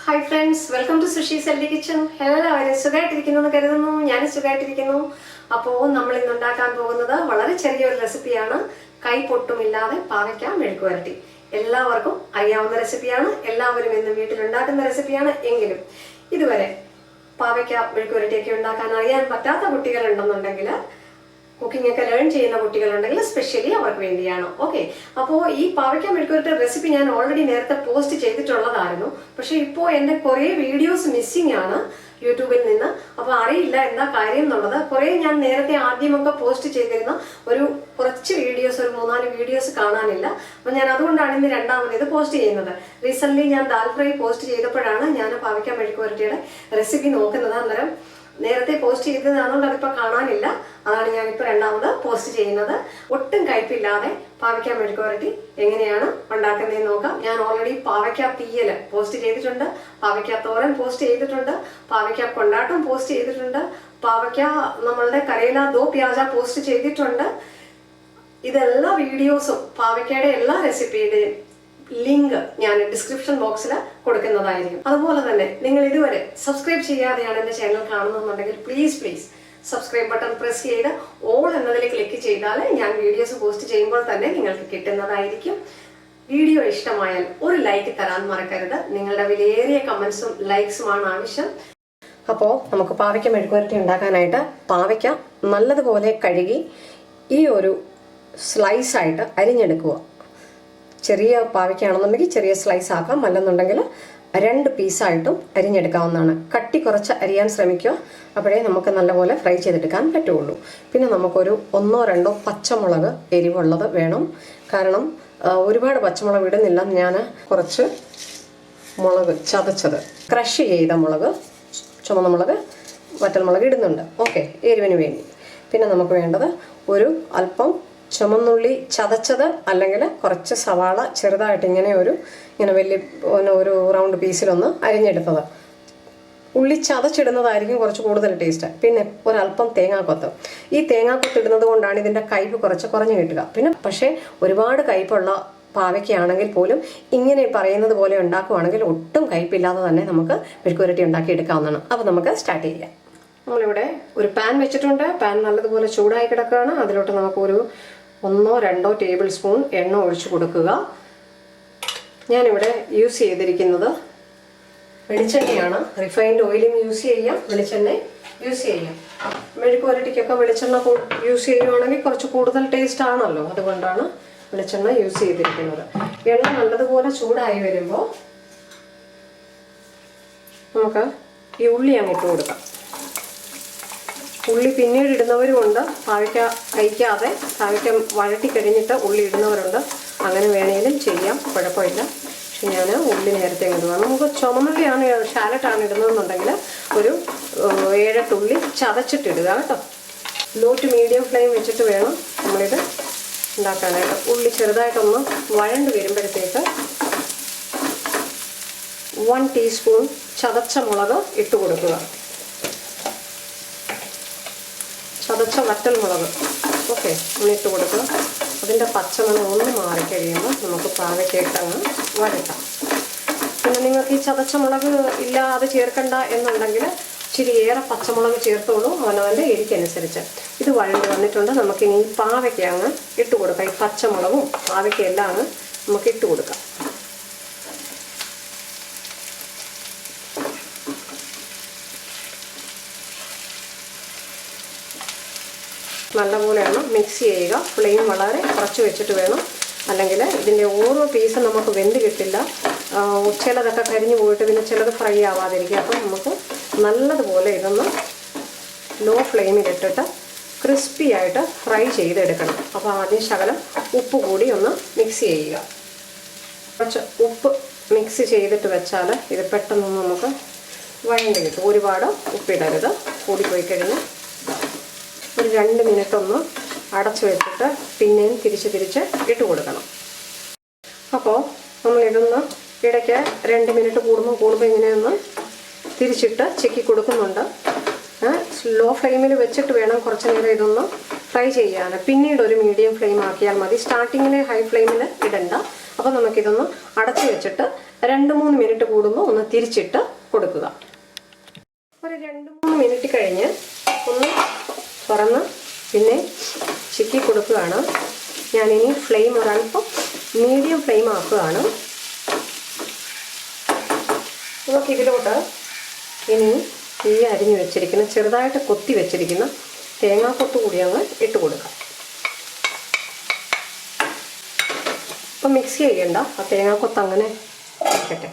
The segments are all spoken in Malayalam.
Hi friends, welcome to Sushi's Healthy Kitchen. എല്ലാവരും സുഖമായിട്ടിരിക്കുന്നു കരുതുന്നു. ഞാൻ സുഖമായിട്ടിരിക്കുന്നു. അപ്പോൾ നമ്മൾ ഇന്ന് ഉണ്ടാക്കാൻ പോകുന്നത് വളരെ ചെറിയൊരു റെസിപ്പിയാണ്. കൈ പൊട്ടുമില്ലാതെ പാവയ്ക്ക മെഴുക്ക് വരട്ടി. എല്ലാവർക്കും അറിയാവുന്ന റെസിപ്പിയാണ്. എല്ലാവരും ഇന്ന് വീട്ടിൽ ഉണ്ടാക്കുന്ന റെസിപ്പിയാണ്. എങ്കിലും ഇതുവരെ പാവയ്ക്ക മെഴുക്ക് വരട്ടിയൊക്കെ ഉണ്ടാക്കാൻ അറിയാൻ പറ്റാത്ത കുട്ടികളുണ്ടെന്നുണ്ടെങ്കിൽ കുക്കിംഗ് ഒക്കെ ലേൺ ചെയ്യുന്ന കുട്ടികളുണ്ടെങ്കിൽ സ്പെഷ്യലി അവർക്ക് വേണ്ടിയാണ്. ഓക്കെ, അപ്പോൾ ഈ പാവയ്ക്ക മെഴുക്കുവരട്ടി റെസിപ്പി ഞാൻ ഓൾറെഡി നേരത്തെ പോസ്റ്റ് ചെയ്തിട്ടുള്ളതായിരുന്നു. പക്ഷെ ഇപ്പോൾ എൻ്റെ കുറേ വീഡിയോസ് മിസ്സിംഗ് ആണ് യൂട്യൂബിൽ നിന്ന്. അപ്പോൾ അറിയില്ല എന്താ കാര്യം എന്നുള്ളത്. കുറേ ഞാൻ നേരത്തെ ആദ്യമൊക്കെ പോസ്റ്റ് ചെയ്തിരുന്ന കുറച്ച് വീഡിയോസ്, ഒരു 3-4 വീഡിയോസ് കാണാനില്ല. അപ്പോൾ ഞാൻ അതുകൊണ്ടാണ് ഇന്ന് രണ്ടാമത് ഇത് പോസ്റ്റ് ചെയ്യുന്നത്. റീസെന്റ് ഞാൻ ദാൽ ഫ്രൈ പോസ്റ്റ് ചെയ്തപ്പോഴാണ് ഞാൻ പാവയ്ക്ക മെഴുക്കുവരട്ടിയുടെ റെസിപ്പി നോക്കുന്നത്. അന്നേരം നേരത്തെ പോസ്റ്റ് ചെയ്തതാണോണ്ട് അതിപ്പോൾ കാണാനില്ല. അതാണ് ഞാനിപ്പോൾ രണ്ടാമത് പോസ്റ്റ് ചെയ്യുന്നത്. ഒട്ടും കയ്പില്ലാതെ പാവയ്ക്ക മെഴുക്ക് വരട്ടി എങ്ങനെയാണ് ഉണ്ടാക്കുന്നതെന്ന് നോക്കാം. ഞാൻ ഓൾറെഡി പാവയ്ക്ക തീയൽ പോസ്റ്റ് ചെയ്തിട്ടുണ്ട്, പാവയ്ക്ക തോരൻ പോസ്റ്റ് ചെയ്തിട്ടുണ്ട്, പാവയ്ക്ക കൊണ്ടാട്ടം പോസ്റ്റ് ചെയ്തിട്ടുണ്ട്, പാവയ്ക്ക നമ്മളുടെ കരേല ദോ പ്യാജ പോസ്റ്റ് ചെയ്തിട്ടുണ്ട്. ഇതെല്ലാ വീഡിയോസും പാവയ്ക്കയുടെ എല്ലാ റെസിപ്പിയുടെയും ലിങ്ക് ഞാൻ ഡിസ്ക്രിപ്ഷൻ ബോക്സിൽ കൊടുക്കുന്നതായിരിക്കും. അതുപോലെ തന്നെ നിങ്ങൾ ഇതുവരെ സബ്സ്ക്രൈബ് ചെയ്യാതെയാണ് എൻ്റെ ചാനൽ കാണുന്നുണ്ടെങ്കിൽ പ്ലീസ് സബ്സ്ക്രൈബ് ബട്ടൺ പ്രസ് ചെയ്ത് ഓൾ എന്നതിൽ ക്ലിക്ക് ചെയ്താൽ ഞാൻ വീഡിയോസ് പോസ്റ്റ് ചെയ്യുമ്പോൾ തന്നെ നിങ്ങൾക്ക് കിട്ടുന്നതായിരിക്കും. വീഡിയോ ഇഷ്ടമായാൽ ഒരു ലൈക്ക് തരാൻ മറക്കരുത്. നിങ്ങളുടെ വിലയേറിയ കമന്റ്സും ലൈക്സുമാണ് ആവശ്യം. അപ്പോൾ നമുക്ക് പാവയ്ക്ക മെഴുക്കുവരട്ടി ഉണ്ടാക്കാനായിട്ട് പാവയ്ക്ക നല്ലതുപോലെ കഴുകി ഈ ഒരു സ്ലൈസായിട്ട് അരിഞ്ഞെടുക്കുക. ചെറിയ പാവയ്ക്കാണെന്നുണ്ടെങ്കിൽ ചെറിയ സ്ലൈസ് ആക്കാം, അല്ലെന്നുണ്ടെങ്കിൽ 2 പീസായിട്ടും അരിഞ്ഞെടുക്കാവുന്നതാണ്. കട്ടി കുറച്ച് അരിയാൻ ശ്രമിക്കുക, അപ്പോഴേ നമുക്ക് നല്ലപോലെ ഫ്രൈ ചെയ്തെടുക്കാൻ പറ്റുള്ളൂ. പിന്നെ നമുക്കൊരു 1-2 പച്ചമുളക് എരിവുള്ളത് വേണം. കാരണം ഒരുപാട് പച്ചമുളക് ഇടുന്നില്ല. ഞാൻ കുറച്ച് മുളക് ചതച്ചത്, ക്രഷ് ചെയ്ത മുളക്, ചുമന്ന മുളക്, വറ്റൽമുളക് ഇടുന്നുണ്ട്. ഓക്കെ, എരിവിന് വേണ്ടി. പിന്നെ നമുക്ക് വേണ്ടത് ഒരു അല്പം ചുമന്നുള്ളി ചതച്ചത്, അല്ലെങ്കിൽ കുറച്ച് സവാള ചെറുതായിട്ട് ഇങ്ങനെ വലിയ ഒരു റൗണ്ട് പീസിലൊന്ന് അരിഞ്ഞെടുത്തത്. ഉള്ളി ചതച്ചിടുന്നതായിരിക്കും കുറച്ച് കൂടുതൽ ടേസ്റ്റ്. പിന്നെ ഒരല്പം തേങ്ങാക്കൊത്ത്. ഈ തേങ്ങാക്കൊത്ത് ഇടുന്നത് കൊണ്ടാണ് ഇതിൻ്റെ കയ്പ് കുറച്ച് കുറഞ്ഞു കിട്ടുക. പിന്നെ പക്ഷേ ഒരുപാട് കയ്പുള്ള പാവയ്ക്കയാണെങ്കിൽ പോലും ഇങ്ങനെ പറയുന്നത് പോലെ ഉണ്ടാക്കുവാണെങ്കിൽ ഒട്ടും കയ്പില്ലാതെ തന്നെ നമുക്ക് മെഴുക്കുവരട്ടി ഉണ്ടാക്കി എടുക്കാവുന്നതാണ്. അപ്പോൾ നമുക്ക് സ്റ്റാർട്ട് ചെയ്യാം. നമ്മളിവിടെ ഒരു പാൻ വെച്ചിട്ടുണ്ട്. പാൻ നല്ലതുപോലെ ചൂടായി കിടക്കുകയാണ്. അതിലോട്ട് നമുക്കൊരു 1-2 ടേബിൾ സ്പൂൺ എണ്ണ ഒഴിച്ചു കൊടുക്കുക. ഞാനിവിടെ യൂസ് ചെയ്തിരിക്കുന്നത് വെളിച്ചെണ്ണയാണ്. റിഫൈൻഡ് ഓയിലും യൂസ് ചെയ്യാം, വെളിച്ചെണ്ണ യൂസ് ചെയ്യാം. മെഴുക്ക് വരട്ടിക്കൊക്കെ വെളിച്ചെണ്ണ യൂസ് ചെയ്യുവാണെങ്കിൽ കുറച്ച് കൂടുതൽ ടേസ്റ്റ് ആണല്ലോ, അതുകൊണ്ടാണ് വെളിച്ചെണ്ണ യൂസ് ചെയ്തിരിക്കുന്നത്. എണ്ണ നല്ലതുപോലെ ചൂടായി വരുമ്പോൾ നമുക്ക് ഈ ഉള്ളി അങ്ങിട്ട് കൊടുക്കാം. ഉള്ളി പിന്നീട് ഇടുന്നവരുമുണ്ട്, പാവയ്ക്ക കഴിക്കാതെ പാവയ്ക്ക വഴട്ടി കഴിഞ്ഞിട്ട് ഉള്ളി ഇടുന്നവരുണ്ട്. അങ്ങനെ വേണേലും ചെയ്യാം, കുഴപ്പമില്ല. പക്ഷെ ഞാൻ ഉള്ളി നേരത്തെ ഇടുക. നമുക്ക് ചുമന്നുള്ളിയാണ്, ഷാലറ്റാണ് ഇടുന്നതെന്നുണ്ടെങ്കിൽ ഒരു 7-8 ഉള്ളി ചതച്ചിട്ടിടുക കേട്ടോ. ലോ ടു മീഡിയം ഫ്ലെയിം വെച്ചിട്ട് വേണം നമ്മളിത് ഉണ്ടാക്കാനായിട്ട്. ഉള്ളി ചെറുതായിട്ടൊന്ന് വഴണ്ട് വരുമ്പോഴത്തേക്ക് 1 ടീസ്പൂൺ ചതച്ച മുളക് ഇട്ട് കൊടുക്കുക. ചതച്ച വറ്റൽമുളക് ഓക്കെ ഒന്നിട്ട് കൊടുക്കുക. അതിൻ്റെ പച്ചമണം ഒന്ന് മാറിക്കഴിയുമ്പോൾ നമുക്ക് പാവയ്ക്കയിട്ടങ്ങ് വഴട്ടാം. പിന്നെ നിങ്ങൾക്ക് ഈ ചതച്ച മുളക് ഇല്ലാതെ ചേർക്കണ്ട എന്നുണ്ടെങ്കിൽ ഇച്ചിരി ഏറെ പച്ചമുളക് ചേർത്തോളൂ, അവനവൻ്റെ എരിക്കനുസരിച്ച്. ഇത് വഴണ്ട് വന്നിട്ടുണ്ട്. നമുക്കിനി ഈ പാവയ്ക്ക അങ്ങ് ഇട്ട് കൊടുക്കാം. ഈ പച്ചമുളകും പാവയ്ക്കയെല്ലാം അങ്ങ് നമുക്ക് ഇട്ട് കൊടുക്കാം. നല്ലപോലെയാണ് മിക്സ് ചെയ്യുക. ഫ്ലെയിം വളരെ കുറച്ച് വെച്ചിട്ട് വേണം, അല്ലെങ്കിൽ ഇതിൻ്റെ ഓരോ പീസും നമുക്ക് വെന്ത് കിട്ടില്ല. ചിലതൊക്കെ കരിഞ്ഞു പോയിട്ട് പിന്നെ ചിലത് ഫ്രൈ ആവാതിരിക്കുക. അപ്പം നമുക്ക് നല്ലതുപോലെ ഇതൊന്ന് ലോ ഫ്ലെയിമിലിട്ടിട്ട് ക്രിസ്പി ആയിട്ട് ഫ്രൈ ചെയ്തെടുക്കണം. അപ്പോൾ ആദ്യം ശകലം ഉപ്പ് കൂടി ഒന്ന് മിക്സ് ചെയ്യുക. കുറച്ച് ഉപ്പ് മിക്സ് ചെയ്തിട്ട് വെച്ചാൽ ഇത് പെട്ടെന്ന് നമുക്ക് വഴണ്ട് കിട്ടും. ഒരുപാട് ഉപ്പിടരുത്, കൂടിപ്പോയി കഴിഞ്ഞാൽ. ഒരു 2 മിനിറ്റ് ഒന്ന് അടച്ചു വെച്ചിട്ട് പിന്നെയും തിരിച്ച് ഇട്ട് കൊടുക്കണം. അപ്പോൾ നമ്മളിതൊന്ന് ഇടയ്ക്ക് 2 മിനിറ്റ് കൂടുമ്പോൾ ഇങ്ങനെയൊന്ന് തിരിച്ചിട്ട് ചെക്കി കൊടുക്കുന്നുണ്ട്. ലോ ഫ്ലെയിമിൽ വെച്ചിട്ട് വേണം കുറച്ച് നേരം ഇതൊന്ന് ഫ്രൈ ചെയ്യാൻ. പിന്നീട് ഒരു മീഡിയം ഫ്ലെയിം ആക്കിയാൽ മതി. സ്റ്റാർട്ടിങ്ങിൽ ഹൈ ഫ്ലെയിമിൽ ഇടണ്ട. അപ്പോൾ നമുക്കിതൊന്ന് അടച്ചു വെച്ചിട്ട് 2-3 മിനിറ്റ് കൂടുമ്പോൾ ഒന്ന് തിരിച്ചിട്ട് കൊടുക്കുക. ഒരു 2-3 മിനിറ്റ് കഴിഞ്ഞ് ഒന്ന് തുറന്ന് പിന്നെ ചിക്കി കൊടുക്കുകയാണ്. ഞാനിനി ഫ്ലെയിം ഒരല്പം മീഡിയം ഫ്ലെയിം ആക്കുകയാണ്. നമുക്കിതിലോട്ട് ഇനി ഈ അരിഞ്ഞു വെച്ചിരിക്കുന്ന ചെറുതായിട്ട് കൊത്തി വെച്ചിരിക്കുന്ന തേങ്ങാക്കൊത്ത് കൂടി അങ്ങ് ഇട്ട് കൊടുക്കാം. അപ്പം മിക്സ് ചെയ്യണ്ട, ആ തേങ്ങാക്കൊത്ത് അങ്ങനെ വെക്കട്ടെ.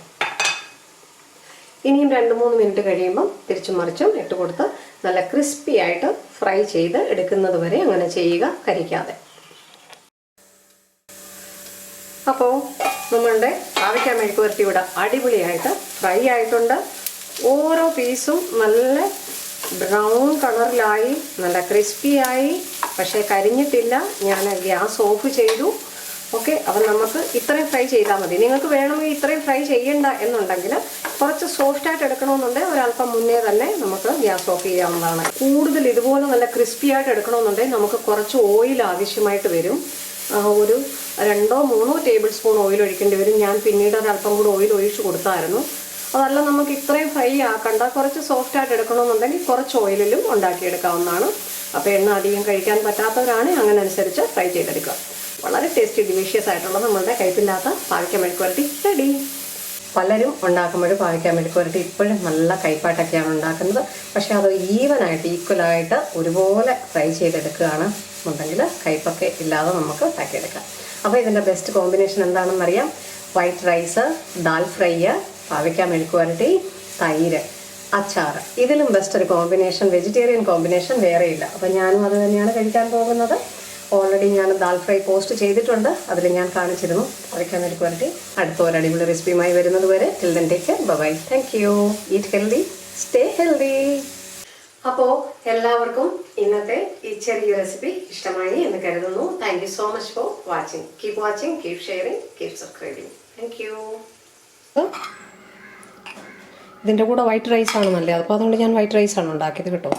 ഇനിയും 2-3 മിനിറ്റ് കഴിയുമ്പം തിരിച്ചും മറിച്ചും ഇട്ട് കൊടുത്ത് നല്ല ക്രിസ്പി ആയിട്ട് ഫ്രൈ ചെയ്ത് എടുക്കുന്നത് വരെ അങ്ങനെ ചെയ്യുക, കരിക്കാതെ. അപ്പോൾ നമ്മളുടെ പാവയ്ക്ക മെഴുക്കുവരട്ടി ഇവിടെ അടിപൊളിയായിട്ട് ഫ്രൈ ആയിട്ടുണ്ട്. ഓരോ പീസും നല്ല ബ്രൗൺ കളറിലായി, നല്ല ക്രിസ്പിയായി, പക്ഷേ കരിഞ്ഞിട്ടില്ല. ഞാൻ ഗ്യാസ് ഓഫ് ചെയ്തു. ഓക്കെ, അപ്പം നമുക്ക് ഇത്രയും ഫ്രൈ ചെയ്താൽ മതി. നിങ്ങൾക്ക് വേണമെങ്കിൽ ഇത്രയും ഫ്രൈ ചെയ്യണ്ട എന്നുണ്ടെങ്കിൽ കുറച്ച് സോഫ്റ്റായിട്ട് എടുക്കണമെന്നുണ്ടെങ്കിൽ ഒരല്പം മുന്നേ തന്നെ നമുക്ക് ഗ്യാസ് ഓഫ് ചെയ്യാവുന്നതാണ്. കൂടുതൽ ഇതുപോലെ നല്ല ക്രിസ്പി ആയിട്ട് എടുക്കണമെന്നുണ്ടെങ്കിൽ നമുക്ക് കുറച്ച് ഓയിൽ ആവശ്യമായിട്ട് വരും. ഒരു 2-3 ടേബിൾ സ്പൂൺ ഓയിൽ ഒഴിക്കേണ്ടി വരും. ഞാൻ പിന്നീട് ഒരല്പം കൂടി ഓയിൽ ഒഴിച്ച് കൊടുത്തായിരുന്നു. അതല്ല നമുക്ക് ഇത്രയും ഫ്രൈ ആക്കണ്ട, കുറച്ച് സോഫ്റ്റായിട്ട് എടുക്കണമെന്നുണ്ടെങ്കിൽ കുറച്ച് ഓയിലിലും ഉണ്ടാക്കിയെടുക്കാവുന്നതാണ്. അപ്പോൾ എണ്ണ അധികം കഴിക്കാൻ പറ്റാത്തവരാണ് അങ്ങനെ അനുസരിച്ച് ഫ്രൈ ചെയ്തെടുക്കുക. വളരെ ടേസ്റ്റി ഡിലീഷ്യസ് ആയിട്ടുള്ള നമ്മളുടെ കയ്പില്ലാത്ത പാവയ്ക്ക മെഴുക്കുവരട്ടി റെഡി. പലരും ഉണ്ടാക്കുമ്പോൾ പാവയ്ക്ക മെഴുക്കുവരട്ടി ഇപ്പോഴും നല്ല കയ്പായിട്ടൊക്കെയാണ് ഉണ്ടാക്കുന്നത്. പക്ഷേ അത് ഈവനായിട്ട് ഈക്വലായിട്ട് ഒരുപോലെ ഫ്രൈ ചെയ്തെടുക്കുകയാണ് എന്നുണ്ടെങ്കിൽ കയ്പൊക്കെ ഇല്ലാതെ നമുക്ക് ഉണ്ടാക്കിയെടുക്കാം. അപ്പോൾ ഇതിൻ്റെ ബെസ്റ്റ് കോമ്പിനേഷൻ എന്താണെന്നറിയാം. വൈറ്റ് റൈസ്, ദാൽ ഫ്രൈ, പാവയ്ക്ക മെഴുക്കുവരട്ടി, തൈര്, അച്ചാർ. ഇതിലും ബെസ്റ്റ് ഒരു കോമ്പിനേഷൻ, വെജിറ്റേറിയൻ കോമ്പിനേഷൻ വേറെയില്ല. അപ്പോൾ ഞാനും അത് തന്നെയാണ് കഴിക്കാൻ പോകുന്നത്. ഓൾറെഡി ഞാൻ ദാൽ ഫ്രൈ പോസ്റ്റ് ചെയ്തിട്ടുണ്ട്, അതിൽ ഞാൻ കാണിച്ചിരുന്നു. പാവയ്ക്ക മെഴുക്കുവരട്ടി അടുത്ത ഒരു അടിപൊളി റെസിപ്പിയുമായി വരുന്നത് വരെ till then take care, bye. Thank you. Eat healthy, stay healthy. അപ്പോൾ എല്ലാവർക്കും ഇന്നത്തെ ഈ ചെറിയ റെസിപ്പി ഇഷ്ടമായി എന്ന് കരുതുന്നു. Thank you so much for watching. Keep watching, keep sharing, keep subscribing. Thank you. ഇതിൻ്റെ കൂടെ വൈറ്റ് റൈസ് ആണ് നല്ലത്. അപ്പോൾ അതുകൊണ്ട് ഞാൻ വൈറ്റ് റൈസാണ് ഉണ്ടാക്കിയത് കേട്ടോ.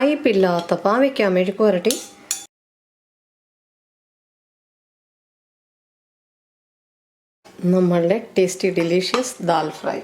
കയ്പില്ലാത്ത പാവയ്ക്ക മെഴുക്കുവരട്ടി നമ്മളുടെ ടേസ്റ്റി ഡിലീഷ്യസ് ദാൽ ഫ്രൈ.